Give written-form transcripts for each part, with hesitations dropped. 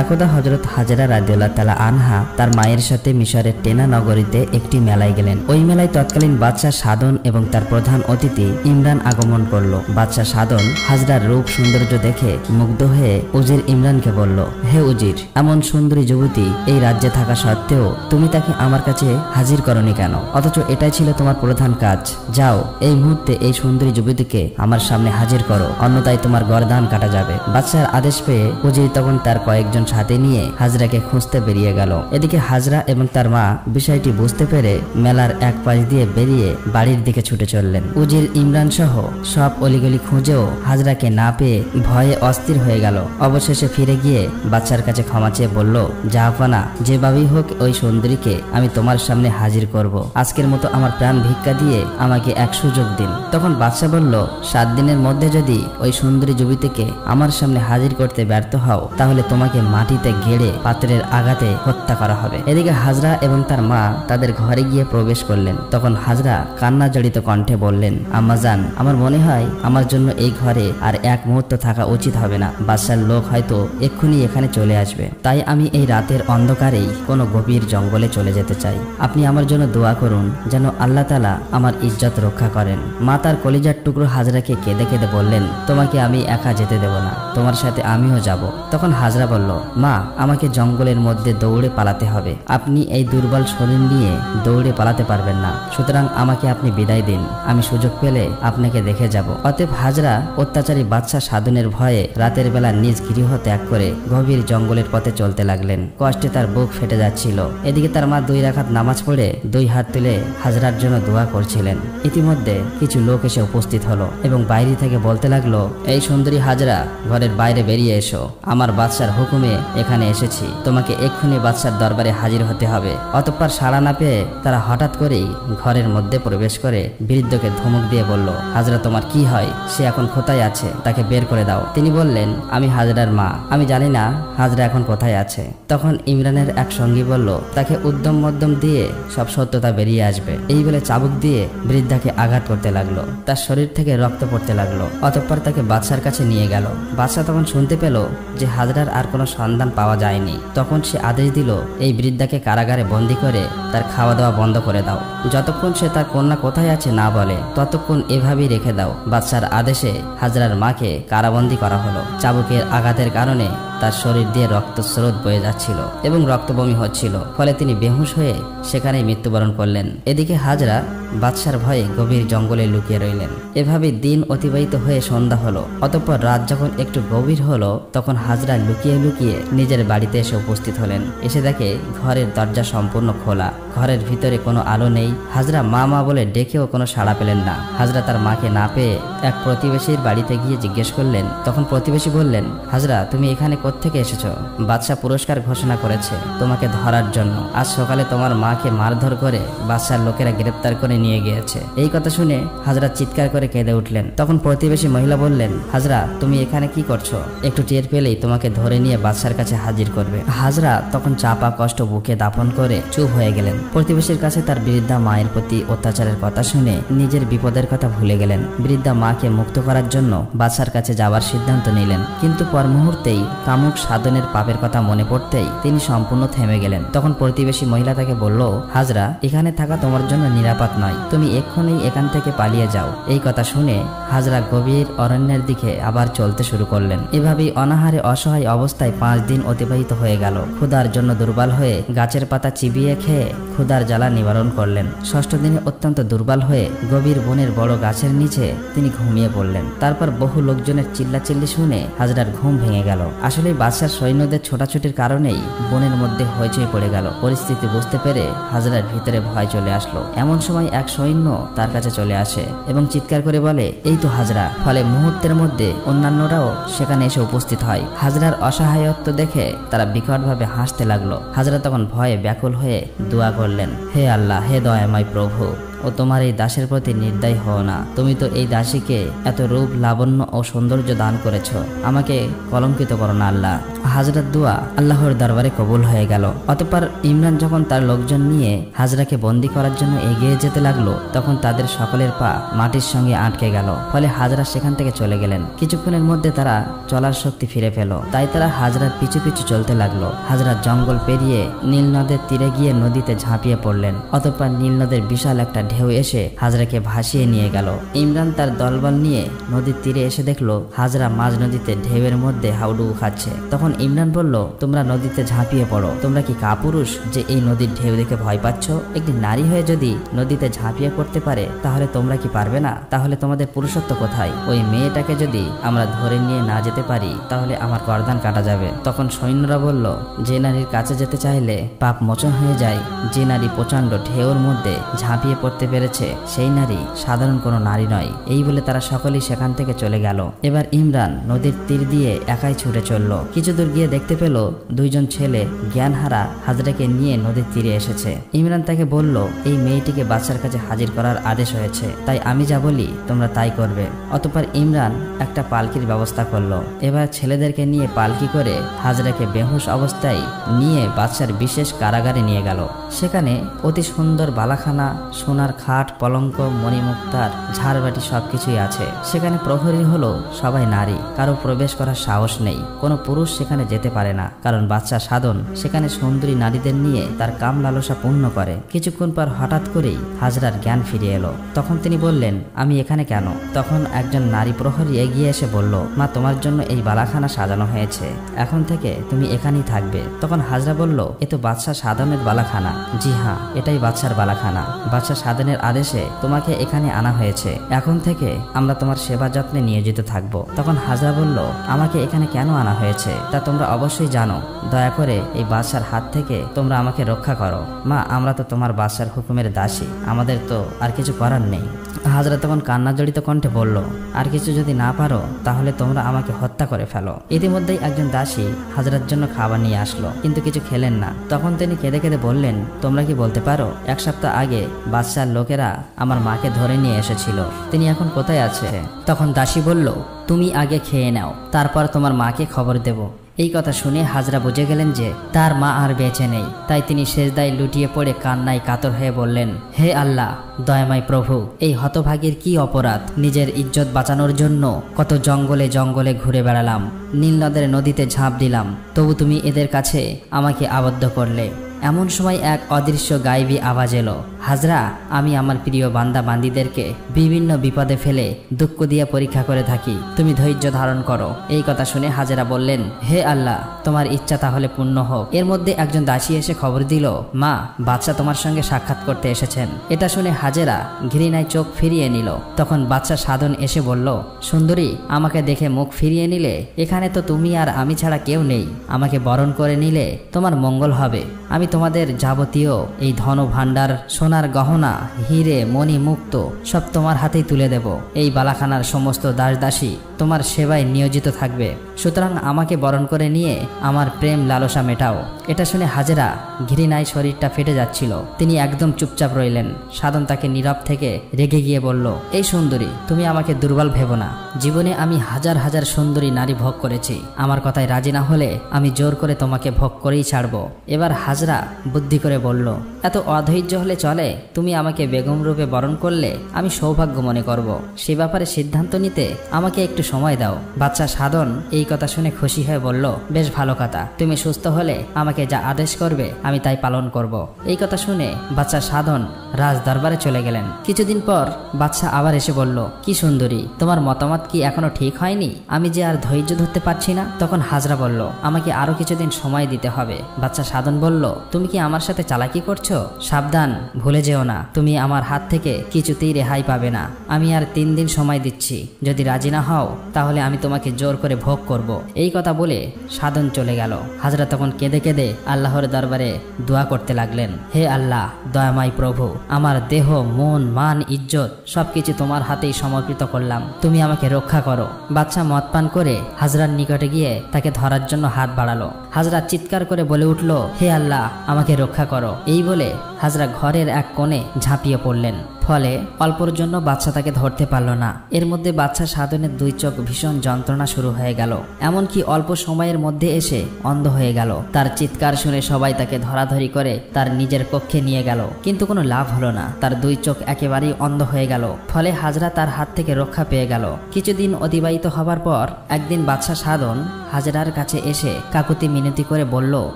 একদা হযরত হাজরা রাদিয়াল্লাহু তাআলা আনহা তার মায়ের সাথে মিশরের টেনা নগরীতে একটি মেলায় গেলেন। ওই মেলায় তৎকালীন বাদশাহ সাদন এবং তার প্রধান অতিথি ইমরান আগমন করলো। বাদশাহ সাদন হাজরার রূপ সৌন্দর্য দেখে মুগ্ধ হয়ে উজির ইমরানকে বলল, হে উজির, এমন সুন্দরী যুবতী এই রাজ্যে থাকা সত্ত্বেও তুমি তাকে আমার কাছে হাজির করনি কেন? অথচ এটাই ছিল তোমার প্রধান কাজ। যাও, এই মুহূর্তে এই সুন্দরী যুবতীকে আমার সামনে হাজির করো, অন্যথায় তোমার গর্দান কাটা যাবে। বাদশার আদেশ পেয়ে উজির তখন তার কয়েকজন সাথে নিয়ে হাজরাকে খুঁজতে বেরিয়ে গেল। এদিকে হাজরা এবং তার মা বিষয়টি বুঝতে পেরে মেলার এক পাশ দিয়ে বেরিয়ে বাড়ির দিকে ছুটে চললেন। উজির ইমরান সহ সব অলিগলি খুঁজেও হাজরাকে না পেয়ে ভয়ে অস্থির হয়ে গেল। অবশেষে ফিরে গিয়ে বাদশার কাছে ক্ষমা চেয়ে বলল, জাহাপানা, যেভাবেই হোক ওই সুন্দরীকে আমি তোমার সামনে হাজির করব। আজকের মতো আমার প্রাণ ভিক্ষা দিয়ে আমাকে এক সুযোগ দিন। তখন বাদশা বলল, 7 দিনের মধ্যে যদি ওই সুন্দরী যুবতীকে আমার সামনে হাজির করতে ব্যর্থ হও তাহলে তোমাকে মাটিতে গেড়ে পাত্রের আঘাতে হত্যা করা হবে। এদিকে হাজরা এবং তার মা তাদের ঘরে গিয়ে প্রবেশ করলেন। তখন হাজরা কান্না জড়িত কণ্ঠে বললেন, আম্মাজান, আমার মনে হয় আমার জন্য এই ঘরে আর এক মুহূর্ত থাকা উচিত হবে না। বাদশার লোক হয়তো এক্ষুনি এখানে চলে আসবে, তাই আমি এই রাতের অন্ধকারেই কোনো গভীর জঙ্গলে চলে যেতে চাই। আপনি আমার জন্য দোয়া করুন যেন আল্লাহ তাআলা আমার ইজ্জত রক্ষা করেন। মা তার কলিজার টুকরো হাজরাকে কেঁদে কেঁদে বললেন, তোমাকে আমি একা যেতে দেব না, তোমার সাথে আমিও যাব। তখন হাজরা বলল, মা, আমাকে জঙ্গলের মধ্যে দৌড়ে পালাতে হবে। আপনি এই দুর্বল শরীর নিয়ে দৌড়ে পালাতে পারবেন না, সুতরাং আমাকে আপনি বিদায় দিন, আমি সুযোগ পেলে আপনাকে দেখে যাব। অতএব হাজরা অত্যাচারী বাদশা সাধনের ভয়ে রাতের বেলা নিজ গৃহ ত্যাগ করে গভীর জঙ্গলের পথে চলতে লাগলেন। কষ্টে তার বুক ফেটে যাচ্ছিল। এদিকে তার মা 2 রাকাত নামাজ পড়ে 2 হাত তুলে হাজরার জন্য দোয়া করছিলেন। ইতিমধ্যে কিছু লোক এসে উপস্থিত হলো এবং বাইরে থেকে বলতে লাগলো, এই সুন্দরী হাজরা, ঘরের বাইরে বেরিয়ে এসো, আমার বাদশার হুকুমে এখানে এসেছি, তোমাকে এক্ষুনি বাদশার দরবারে হাজির হতে হবে। অতঃপর সাড়া না পেয়ে তারা হঠাৎ করেই ঘরের মধ্যে প্রবেশ করে বৃদ্ধকে ধমক দিয়ে বলল, হাজরা, তোমার কি হয়? সে এখন কোথায় আছে? তাকে বের করে দাও। তিনি বললেন, আমি হাজরার মা, আমি জানি না হাজরা এখন কোথায় আছে। তখন ইমরানের এক সঙ্গী বলল, তাকে উদ্যম মধ্যম দিয়ে সব সত্যতা বেরিয়ে আসবে। এই বলে চাবুক দিয়ে বৃদ্ধাকে আঘাত করতে লাগলো। তার শরীর থেকে রক্ত পড়তে লাগলো। অতঃপর তাকে বাদশার কাছে নিয়ে গেল। বাদশা তখন শুনতে পেল যে হাজরার আর কোনো সন্ধান পাওয়া যায়নি। তখন সে আদেশ দিল, এই বৃদ্ধাকে কারাগারে বন্দী করে তার খাওয়া দাওয়া বন্ধ করে দাও। যতক্ষণ সে তার কন্যা কোথায় আছে না বলে ততক্ষণ এভাবেই রেখে দাও। বাদশার আদেশে হাজরার মাকে কারাবন্দী করা হলো। চাবুকের আঘাতের কারণে তার শরীর দিয়ে রক্তস্রোত বয়ে যাচ্ছিল এবং রক্তবমি হচ্ছিল, ফলে তিনি বেহুশ হয়ে সেখানেই মৃত্যুবরণ করলেন। এদিকে হাজরা বাদশার ভয়ে গভীর জঙ্গলে লুকিয়ে রইলেন। এভাবে দিন অতিবাহিত হয়ে সন্ধ্যা হলো। অতঃপর রাত যখন একটু গভীর হলো তখন হাজরা লুকিয়ে লুকিয়ে নিজের বাড়িতে এসে উপস্থিত হলেন। এসে দেখে ঘরের দরজা সম্পূর্ণ খোলা, ঘরের ভিতরে কোনো আলো নেই। হাজরা মা মা বলে ডেকেও কোনো সাড়া পেলেন না। হাজরা তার মাকে না পেয়ে এক প্রতিবেশীর বাড়িতে গিয়ে জিজ্ঞেস করলেন। তখন প্রতিবেশী বললেন, হাজরা, তুমি এখানে কোত্থেকে এসেছো? বাদশা পুরস্কার ঘোষণা করেছে তোমাকে ধরার জন্য। আজ সকালে তোমার মাকে মারধর করে বাদশার লোকেরা গ্রেপ্তার করে নিয়ে গিয়েছে। এই কথা শুনে হাজরা চিৎকার করে কেঁদে উঠলেন। তখন প্রতিবেশী মহিলা বললেন, হাজরা, তুমি এখানে কি করছো? একটু টের পেলেই তোমাকে ধরে নিয়ে বাদশার কাছে হাজির করবে। হাজরা তখন চাপা কষ্ট বুকে দাফন করে চুপ হয়ে গেলেন। প্রতিবেশীর কাছে তার বৃদ্ধা মায়ের প্রতি অত্যাচারের কথা শুনে নিজের বিপদের কথা ভুলে গেলেন। বৃদ্ধা মাকে মুক্ত করার জন্য বাদশার কাছে যাওয়ার সিদ্ধান্ত নিলেন, কিন্তু পর মুহূর্তেই কামুক সাধনের পাপের কথা মনে পড়তেই তিনি সম্পূর্ণ থেমে গেলেন। তখন প্রতিবেশী মহিলা তাকে বলল, হাজরা, এখানে থাকা তোমার জন্য নিরাপদ নয়, তুমি এক্ষুনি এখান থেকে পালিয়ে যাও। এই কথা শুনে হাজরা গভীর অরণ্যের দিকে আবার চলতে শুরু করলেন। এভাবেই অনাহারে অসহায় অবস্থায় 5 দিন অতিবাহিত হয়ে গেল। ক্ষুধার জন্য দুর্বল হয়ে গাছের পাতা চিবিয়ে খেয়ে ক্ষুধার জ্বালা নিবারণ করলেন। 6ষ্ঠ দিনে অত্যন্ত দুর্বল হয়ে গভীর বনের বড় গাছের নিচে তিনি ঘুমিয়ে পড়লেন। তারপর বহু লোকজনের চিল্লাচিল্লি শুনে হাজরার ঘুম ভেঙে গেল। আসলে বাদশার সৈন্যদের ছোটাছুটির কারণেই বনের মধ্যে হইচই পড়ে গেল। পরিস্থিতি বুঝতে পেরে হাজরার ভিতরে ভয় চলে আসলো। এমন সময় এক সৈন্য তার কাছে চলে আসে এবং চিৎকার করে বলে, এই তো হাজরা। ফলে মুহূর্তের মধ্যে অন্যান্যরাও সেখানে এসে উপস্থিত হয়। হাজরার অসহায়ত্ব দেখে তারা বিকটভাবে হাসতে লাগলো। হাজরা তখন ভয়ে ব্যাকুল হয়ে দোয়া করলেন, হে আল্লাহ, হে দয়াময় প্রভু, ও তোমার এই দাসের প্রতি নির্দয় হও না। তুমি তো এই দাসীকে এত রূপ, লাবণ্য ও সৌন্দর্য দান করেছ, আমাকে কলঙ্কিত করো না আল্লাহ। হাজরার দোয়া আল্লাহর দরবারে কবুল হয়ে গেল। অতঃপর ইমরান যখন তার লোকজন নিয়ে হাজরাকে বন্দী করার জন্য এগিয়ে যেতে লাগলো, তখন তাদের সকলের পা মাটির সঙ্গে আটকে গেল। ফলে হাজরা সেখান থেকে চলে গেলেন। কিছুক্ষণের মধ্যে তারা চলার শক্তি ফিরে পেল। তাই তারা হাজরার পিছু পিছু চলতে লাগলো। হাজরা জঙ্গল পেরিয়ে নীল নদের তীরে গিয়ে নদীতে ঝাঁপিয়ে পড়লেন। অতঃপর নীল নদের বিশাল একটা ঢেউ এসে হাজরাকে ভাসিয়ে নিয়ে গেল। ইমরান তার দলবল নিয়ে নদীর তীরে এসে দেখলো হাজরা মাঝ নদীতে ঢেউয়ের মধ্যে হাউডুবু খাচ্ছে। তখন ইমরান বলল, তোমরা নদীতে ঝাঁপিয়ে পড়ো। তোমরা কি কাপুরুষ যে এই নদীর ঢেউ দেখে ভয় পাচ্ছ? একটি নারী হয়ে যদি নদীতে ঝাঁপিয়ে পড়তে পারে তাহলে তোমরা কি পারবে না? তাহলে তোমাদের পুরুষত্ব কোথায়? ওই মেয়েটাকে যদি আমরা ধরে নিয়ে না যেতে পারি তাহলে আমার গর্দান কাটা যাবে। তখন সৈন্যরা বলল, যে নারীর কাছে যেতে চাইলে পাপ মোচন হয়ে যায়, যে নারী প্রচন্ড ঢেউর মধ্যে ঝাঁপিয়ে পড়তে পেরেছে সেই নারী সাধারণ কোনো নারী নয়। এই বলে তারা সকলেই সেখান থেকে চলে গেল। এবার ইমরান নদীর তীর দিয়ে একাই ছুটে চলল। কিছু দূর গিয়ে দেখতে পেল দুইজন ছেলে জ্ঞানহারা হাজরাকে নিয়ে নদীর তীরে এসেছে। ইমরান তাকে বলল, এই মেয়েটিকে বাদশার কাছে হাজির করার আদেশ হয়েছে, তাই আমি যা বলি তোমরা তাই করবে। অতঃপর ইমরান একটা পালকির ব্যবস্থা করলো। এবার ছেলেদেরকে নিয়ে পালকি করে হাজরাকে বেহুশ অবস্থায় নিয়ে বাদশার বিশেষ কারাগারে নিয়ে গেল। সেখানে অতি সুন্দর বালাখানা, সোনার খাট, পলঙ্ক, মণিমুক্তার, ঝাড়বাটি সবকিছুই আছে। সেখানে প্রহরী হলো সবাই নারী, কারো প্রবেশ করার সাহস নেই। কোনো পুরুষ সেখানে যেতে পারে না, কারণ বাদশা সাধন সেখানে সুন্দরী নারীদের নিয়ে তার কাম লালসা পূর্ণ করে। কিছুক্ষণ পর হঠাৎ করেই হাজরার জ্ঞান ফিরে এলো। তখন তিনি বললেন, আমি এখানে কেন? তখন একজন নারী প্রহরী এগিয়ে এসে বলল, মা, তোমার জন্য এই বালাখানা সাজানো হয়েছে, এখন থেকে তুমি এখানেই থাকবে। তখন হাজরা বলল, এ তো বাদশা সাধনের বালাখানা। জি হ্যাঁ, এটাই বাদশার বালাখানা। বাদশা সাধনের আদেশে তোমাকে এখানে আনা হয়েছে। এখন থেকে আমরা তোমার সেবা যত্নে নিয়োজিত থাকব। তখন হাজরা বলল, আমাকে এখানে কেন আনা হয়েছে তা তোমরা অবশ্যই জানো। দয়া করে এই বাদশার হাত থেকে তোমরা আমাকে রক্ষা করো। মা, আমরা তো তোমার বাদশার হুকুমের দাসী, আমাদের তো আর কিছু করার নেই। হাজরা তখন কান্না জড়িত কণ্ঠে বলল, আর কিছু যদি না পারো তাহলে তোমরা আমাকে হত্যা করে ফেলো। ইতিমধ্যেই একজন দাসী হাজরার জন্য খাবার নিয়ে আসলো, কিন্তু কিছু খেলেন না। তখন তিনি কেঁদে কেঁদে বললেন, তোমরা কি বলতে পারো, এক সপ্তাহ আগে বাদশার লোকেরা আমার মাকে ধরে নিয়ে এসেছিল, তিনি এখন কোথায় আছে? তখন দাসী বলল, তুমি আগে খেয়ে নাও, তারপর তোমার মাকে খবর দেব। এই কথা শুনে হাজরা বুঝে গেলেন যে তার মা আর বেঁচে নেই। তাই তিনি সেজদায় লুটিয়ে পড়ে কান্নায় কাতর হয়ে বললেন, হে আল্লাহ, দয়াময় প্রভু, এই হতভাগীর কি অপরাধ? নিজের ইজ্জত বাঁচানোর জন্য কত জঙ্গলে জঙ্গলে ঘুরে বেড়ালাম, নীল নদের নদীতে ঝাঁপ দিলাম, তবু তুমি এদের কাছে আমাকে আবদ্ধ করলে। এমন সময় এক অদৃশ্য গায়েবী আওয়াজ এলো, হাজরা, আমি আমার প্রিয় বান্দা বান্দিদেরকে বিভিন্ন বিপদে ফেলে দুঃখ দিয়ে পরীক্ষা করে থাকি, তুমি ধৈর্য ধারণ করো। এই কথা শুনে হাজরা বললেন, হে আল্লাহ, তোমার ইচ্ছা তাহলে পূর্ণ হোক। এর মধ্যে একজন দাসী এসে খবর দিল, মা, বাদশা তোমার সঙ্গে সাক্ষাৎ করতে এসেছেন। এটা শুনে হাজেরা ঘৃণায় চোখ ফিরিয়ে নিল। তখন বাদশা সাধন এসে বলল, সুন্দরী, আমাকে দেখে মুখ ফিরিয়ে নিলে? এখানে তো তুমি আর আমি ছাড়া কেউ নেই। আমাকে বরণ করে নিলে তোমার মঙ্গল হবে। আমি তোমাদের যাবতীয় এই ধন ভাণ্ডার, সোনার গহনা, হিরে, মণি, মুক্ত সব তোমার হাতেই তুলে দেব। এই বালাখানার সমস্ত দাস দাসী তোমার সেবায় নিয়োজিত থাকবে। সুতরাং আমাকে বরণ করে নিয়ে আমার প্রেম লালসা মেটাও। এটা শুনে হাজেরা ঘৃণায় শরীরটা ফেটে যাচ্ছিল। তিনি একদম চুপচাপ রইলেন। সাধন তাকে নীরব থেকে রেগে গিয়ে বলল, এই সুন্দরী, তুমি আমাকে দুর্বল ভেবো না। জীবনে আমি হাজার হাজার সুন্দরী নারী ভোগ করেছি। আমার কথায় রাজি না হলে আমি জোর করে তোমাকে ভোগ করেই ছাড়বো। এবার হাজরা বুদ্ধি করে বলল, এত অধৈর্য হলে চলে? তুমি আমাকে বেগম রূপে বরণ করলে আমি সৌভাগ্য মনে করব। সে ব্যাপারে সিদ্ধান্ত নিতে আমাকে একটু সময় দাও। বাদশা সাধন এই কথা শুনে খুশি হয়ে বলল, বেশ ভালো কথা, তুমি সুস্থ হলে আমাকে যা আদেশ করবে আমি তাই পালন করব। এই কথা শুনে বাদশা সাধন রাজ দরবারে চলে গেলেন। কিছুদিন পর বাদশা আবার এসে বলল, কি সুন্দরী, তোমার মতামত কি এখনো ঠিক হয়নি? আমি যে আর ধৈর্য ধরতে পারছি না। তখন হাজরা বলল, আমাকে আরো কিছুদিন সময় দিতে হবে। বাদশা সাধন বলল, তুমি কি আমার সাথে চালাকি করছো? সাবধান, ভুলে যেও না, তুমি আমার হাত থেকে কিছুতেই রেহাই পাবে না। আমি আর 3 দিন সময় দিচ্ছি, যদি রাজি না হও তাহলে আমি তোমাকে জোর করে ভোগ করব। এই কথা বলে সাধন চলে গেল। হাজরা তখন কেঁদে কেঁদে আল্লাহর দরবারে দোয়া করতে লাগলেন, হে আল্লাহ, দয়াময় প্রভু, আমার দেহ, মন, মান, ইজ্জত সবকিছু তোমার হাতেই সমর্পিত করলাম, তুমি আমাকে রক্ষা করো। বাদশা মদ পান করে হাজরার নিকটে গিয়ে তাকে ধরার জন্য হাত বাড়ালো। হাজরা চিৎকার করে বলে উঠল, হে আল্লাহ, আমাকে রক্ষা করো। এই বলে হাজরা ঘরের এক কোণে ঝাঁপিয়ে পড়লেন। ফলে অল্পর জন্য বাচ্চা তাকে ধরতে পারল না। এর মধ্যে বাচ্চা সাধনের দুই চোখ ভীষণ যন্ত্রণা শুরু হয়ে গেল, এমনকি অল্প সময়ের মধ্যে এসে অন্ধ হয়ে গেল। তার চিৎকার শুনে সবাই তাকে ধরাধরি করে তার নিজের কক্ষে নিয়ে গেল, কিন্তু কোনো লাভ হলো না। তার দুই চোখ একেবারেই অন্ধ হয়ে গেল। ফলে হাজরা তার হাত থেকে রক্ষা পেয়ে গেল। কিছুদিন অতিবাহিত হবার পর একদিন বাদশা সাধন হাজরার কাছে এসে কাকুতি মিনতি করে বলল,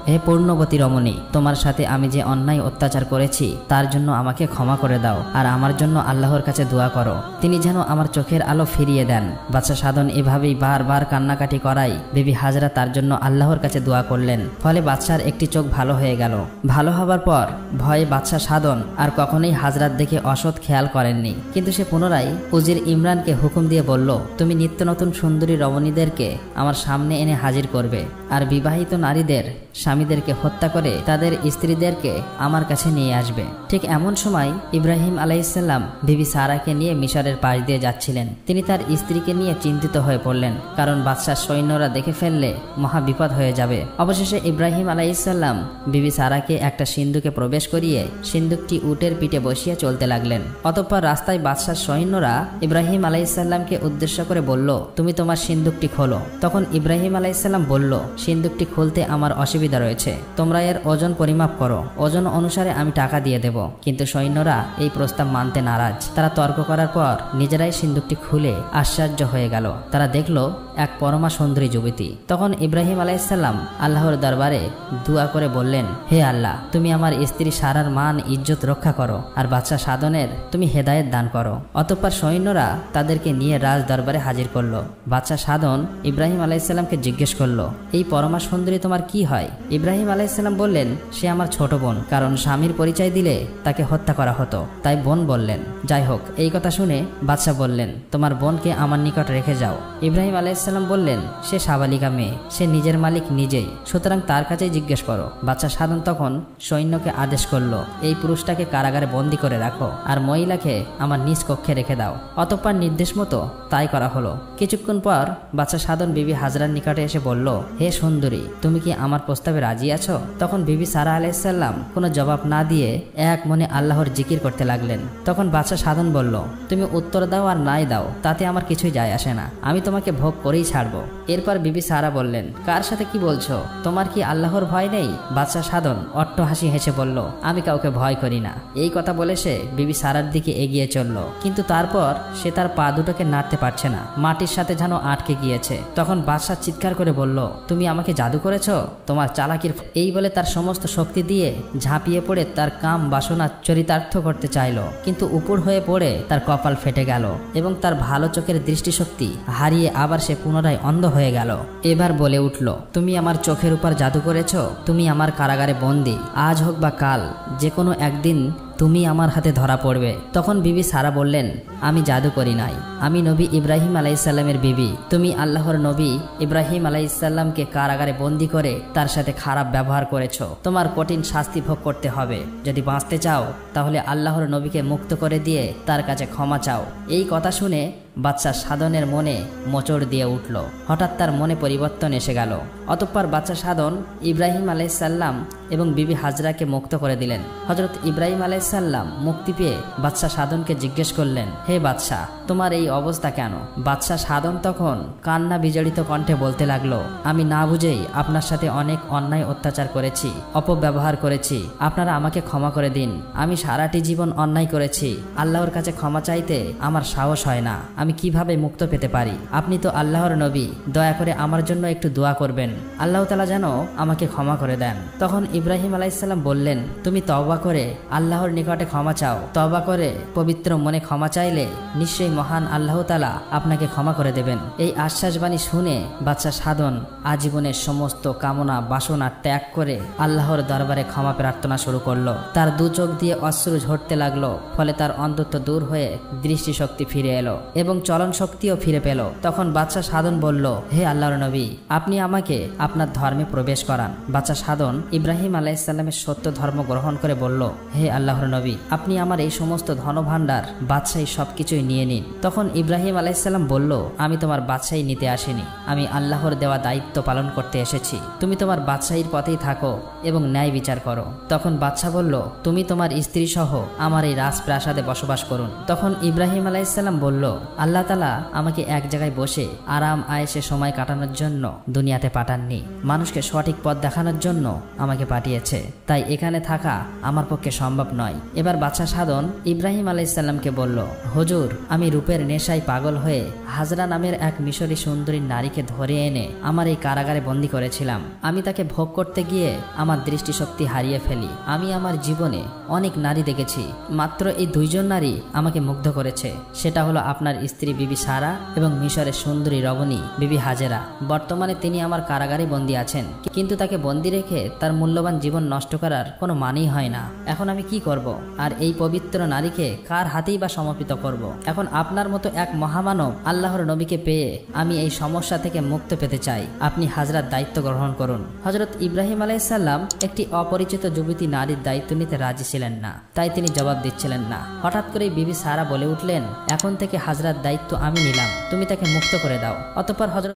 হে পূর্ণবতী রমণী, তোমার সাথে আমি যে অন্যায় অত্যাচার করেছি তার জন্য আমাকে ক্ষমা করে দাও, আর আমার জন্য আল্লাহর কাছে দোয়া করো, তিনি যেন আমার চোখের আলো ফিরিয়ে দেন। বাদশা সাধন এভাবেই বারবার কান্নাকাটি করাই বিবি হাজরা তার জন্য আল্লাহর কাছে দোয়া করলেন। ফলে বাদশার একটি চোখ ভালো হয়ে গেল। ভালো হবার পর ভয়ে বাদশা সাধন আর কখনোই হাজরার দেখে অসৎ খেয়াল করেননি, কিন্তু সে পুনরায় উজির ইমরানকে হুকুম দিয়ে বলল, তুমি নিত্য নতুন সুন্দরী রমণীদেরকে আমার সামনে এনে হাজির করবে, আর বিবাহিত নারীদের স্বামীদেরকে হত্যা করে তাদের স্ত্রীদেরকে আমার কাছে নিয়ে আসবে। ঠিক এমন সময় ইব্রাহিম আলাইহিসসালাম বিবি সারাকে নিয়ে মিশরের পাশ দিয়ে যাচ্ছিলেন। তিনি তার স্ত্রীকে নিয়ে চিন্তিত হয়ে পড়লেন, কারণ বাদশার সৈন্যরা দেখে ফেললে মহা বিপদ হয়ে যাবে। অবশেষে ইব্রাহিম আলাইহিসসালাম বিবি সারাকে একটা সিন্ধুকে প্রবেশ করিয়ে সিন্ধুকটি উটের পিঠে বসিয়ে চলতে লাগলেন। অতঃপর রাস্তায় বাদশার সৈন্যরা ইব্রাহিম আলাইহিসসালামকে উদ্দেশ্য করে বলল, তুমি তোমার সিন্ধুকটি খোলো। তখন ইব্রাহিম আলাইহিসসালাম বলল, সিন্ধুকটি খুলতে আমার অসুবিধা রয়েছে, তোমরা এর ওজন পরিমাপ করো, ওজন অনুসারে আমি টাকা দিয়ে দেব। কিন্তু সৈন্যরা এই প্রস্তাব মানতে নারাজ। তারা তর্ক করার পর নিজেরাই সিন্ধুকটি খুলে আশ্চর্য হয়ে গেল। তারা দেখল এক পরমা সুন্দরী যুবতী। তখন ইব্রাহিম আলাইহিসসালাম আল্লাহর দরবারে দোয়া করে বললেন, হে আল্লাহ, তুমি আমার স্ত্রী সারার মান ইজ্জত রক্ষা করো, আর বাদশা সাধনের তুমি হেদায়েত দান করো। অতঃপর সৈন্যরা তাদেরকে নিয়ে রাজ দরবারে হাজির করলো। বাদশা সাধন ইব্রাহিম আলাইহিসসালামকে জিজ্ঞেস করলো, এই পরমা সুন্দরী তোমার কি হয়? ইব্রাহিম আলাইহিসসালাম বললেন, সে আমার ছোট বোন, কারণ স্বামীর পরিচয় দিলে তাকে হত্যা করা হতো, তাই বোন বললেন। যাই হোক, এই কথা শুনে বাদশা বললেন, তোমার বোনকে আমার নিকট রেখে যাও। ইব্রাহিম আলাইহিসসালাম বললেন, সে সাবালিকা মেয়ে, সে নিজের মালিক নিজেই, সুতরাং তার কাছেই জিজ্ঞেস করো। বাদশা সাধন তখন সৈন্যকে আদেশ করলো, এই পুরুষটাকে কারাগারে বন্দী করে রাখো, আর মহিলাকে আমার নিজ কক্ষে রেখে দাও। অতঃপর নির্দেশ মতো তাই করা হলো। কিছুক্ষণ পর বাদশা সাধন বিবি হাজরার নিকটে এসে বলল, হে সুন্দরী, তুমি কি আমার প্রস্তাবে রাজি আছো? তখন বিবি সারা আলাইহিসসালাম কোনো জবাব না দিয়ে এক মনে আল্লাহর জিকির করতে লাগলেন। তখন বাদশা সাধন বলল, তুমি উত্তর দাও আর নাই দাও, তাতে আমার কিছুই যায় আসে না, আমি তোমাকে ভোগ করেই ছাড়বো। এরপর বিবি সারা বললেন, কার সাথে কি বলছো? তোমার কি আল্লাহর ভয় নেই? বাদশা সাধন অট্ট হাসি হেসে বলল, আমি কাউকে ভয় করি না। এই কথা বলে সে বিবি সারার দিকে এগিয়ে চলল, কিন্তু তারপর সে তার পা দুটোকে নাড়তে পারছে না, মাটির সাথে যেন আটকে গিয়েছে। তখন বাদশা চিৎকার করে বলল, তুমি আমাকে জাদু করেছো? তোমার চালাকির এই বলে তার সমস্ত শক্তি দিয়ে ঝাঁপিয়ে পড়ে তার কাম বাসনা চরিতার্থ করতে চাইল, কিন্তু উপর হয়ে পড়ে তার কপাল ফেটে গেল এবং তার ভালো চোখের দৃষ্টিশক্তি হারিয়ে আবার সে পুনরায় অন্ধ হয়ে গেল। এবার বলে উঠল, তুমি আমার চোখের উপর জাদু করেছো, তুমি আমার কারাগারে বন্দী, আজ হোক বা কাল যে কোনো একদিন তুমি আমার হাতে ধরা পড়বে। তখন বিবি সারা বললেন, আমি জাদু করি নাই, আমি নবী ইব্রাহিম আলাইহিসসালামের বিবি। তুমি আল্লাহর নবী ইব্রাহিম আলাইহিসসালামকে কারাগারে বন্দী করে তার সাথে খারাপ ব্যবহার করেছো, তোমার কঠিন শাস্তি ভোগ করতে হবে। যদি বাঁচতে চাও তাহলে আল্লাহর নবীকে মুক্ত করে দিয়ে তার কাছে ক্ষমা চাও। এই কথা শুনে বাদশা সাধনের মনে মোচড় দিয়ে উঠল। হঠাৎ তার মনে পরিবর্তন এসে গেল। অতঃপর বাদশা সাধন ইব্রাহিম আলাইহিসসালাম এবং বিবি হাজরাকে মুক্ত করে দিলেন। হযরত ইব্রাহিম আলাইহিসসালাম মুক্তি পেয়ে বাদশা সাধনকে জিজ্ঞেস করলেন, হে বাদশা, তোমার এই অবস্থা কেন? বাদশা সাধন তখন কান্না বিজড়িত কণ্ঠে বলতে লাগলো, আমি না বুঝেই আপনার সাথে অনেক অন্যায় অত্যাচার করেছি, অপব্যবহার করেছি, আপনারা আমাকে ক্ষমা করে দিন। আমি সারাটি জীবন অন্যায় করেছি, আল্লাহর কাছে ক্ষমা চাইতে আমার সাহস হয় না, আমি কিভাবে মুক্ত পেতে পারি? আপনি তো আল্লাহর নবী, দয়া করে আমার জন্য একটু দোয়া করবেন, আল্লাহ তাআলা যেন আমাকে ক্ষমা করে দেন। তখন ইব্রাহিম আলাইহিসসালাম বললেন, তুমি তওবা করে আল্লাহর নিকটে ক্ষমা চাও, তওবা করে পবিত্র মনে ক্ষমা চাইলে নিশ্চয়ই মহান আল্লাহ তাআলা আপনাকে ক্ষমা করে দেবেন। এই আশ্বাসবাণী শুনে বাদশা সাধন আজীবনের সমস্ত কামনা বাসনা ত্যাগ করে আল্লাহর দরবারে ক্ষমা প্রার্থনা শুরু করলো। তার দু চোখ দিয়ে অশ্রু ঝরতে লাগলো, ফলে তার অন্ধত্ব দূর হয়ে দৃষ্টিশক্তি ফিরে এলো এবং এবং চলন শক্তিও ফিরে পেল। তখন বাদশাহ সাধন বলল, হে আল্লাহর নবী, আপনি আমাকে আপনার ধর্মে প্রবেশ করান। বাদশাহ সাধন ইব্রাহিম আলাইহিসসালামের সত্য ধর্ম গ্রহণ করে বলল, হে আল্লাহর নবী, আপনি আমার এই সমস্ত ধনভাণ্ডার বাদশাহী সবকিছুই নিয়ে নিন। তখন ইব্রাহিম আলাইহিসসালাম বলল, আমি তোমার বাদশাহী নিতে আসিনি, আমি আল্লাহর দেওয়া দায়িত্ব পালন করতে এসেছি। তুমি তোমার বাদশাহীর পথেই থাকো এবং ন্যায় বিচার করো। তখন বাদশাহ বলল, তুমি তোমার স্ত্রী সহ আমার এই রাজপ্রাসাদে বসবাস করুন। তখন ইব্রাহিম আলাইহিসসালাম বলল, আল্লাহ তাআলা আমাকে এক জায়গায় বসে আরাম আয়েশে সময় কাটানোর জন্য দুনিয়াতে পাঠাননি, মানুষকে সঠিক পথ দেখানোর জন্য আমাকে পাঠিয়েছে, তাই এখানে থাকা আমার পক্ষে সম্ভব নয়। এবার বাদশাহ সাধন ইব্রাহিম আলাইহিসসালামকে বলল, হুজুর, আমি রূপের নেশায় পাগল হয়ে হাজরা নামের এক মিশরী সুন্দরী নারীকে ধরে এনে আমার এই কারাগারে বন্দী করেছিলাম। আমি তাকে ভোগ করতে গিয়ে আমার দৃষ্টিশক্তি হারিয়ে ফেলি। আমি আমার জীবনে অনেক নারী দেখেছি, মাত্র এই দুইজন নারী আমাকে মুগ্ধ করেছে, সেটা হলো আপনার স্ত্রী বিবি সারা এবং মিশরের সুন্দরী রমণী বিবি হাজেরা। বর্তমানে তিনি আমার কারাগারে বন্দী আছেন, কিন্তু তাকে বন্দী রেখে তার মূল্যবান জীবন নষ্ট করার কোনো মানেই হয় না। এখন আমি কি করব? আর এই পবিত্র নারীকে কার হাতেই বা সমর্পিত করব? এখন আপনার মতো এক মহামানব আল্লাহর নবীকে পেয়ে আমি এই সমস্যা থেকে মুক্ত পেতে চাই, আপনি হাজরার দায়িত্ব গ্রহণ করুন। হযরত ইব্রাহিম আলাইহিসসালাম একটি অপরিচিত যুবতী নারীর দায়িত্ব নিতে রাজি ছিলেন না, তাই তিনি জবাব দিচ্ছিলেন না। হঠাৎ করেই বিবি সারা বলে উঠলেন, এখন থেকে হাজরার দায়িত্ব আমি নিলাম, তুমি তাকে মুক্ত করে দাও। অতঃপর হযরত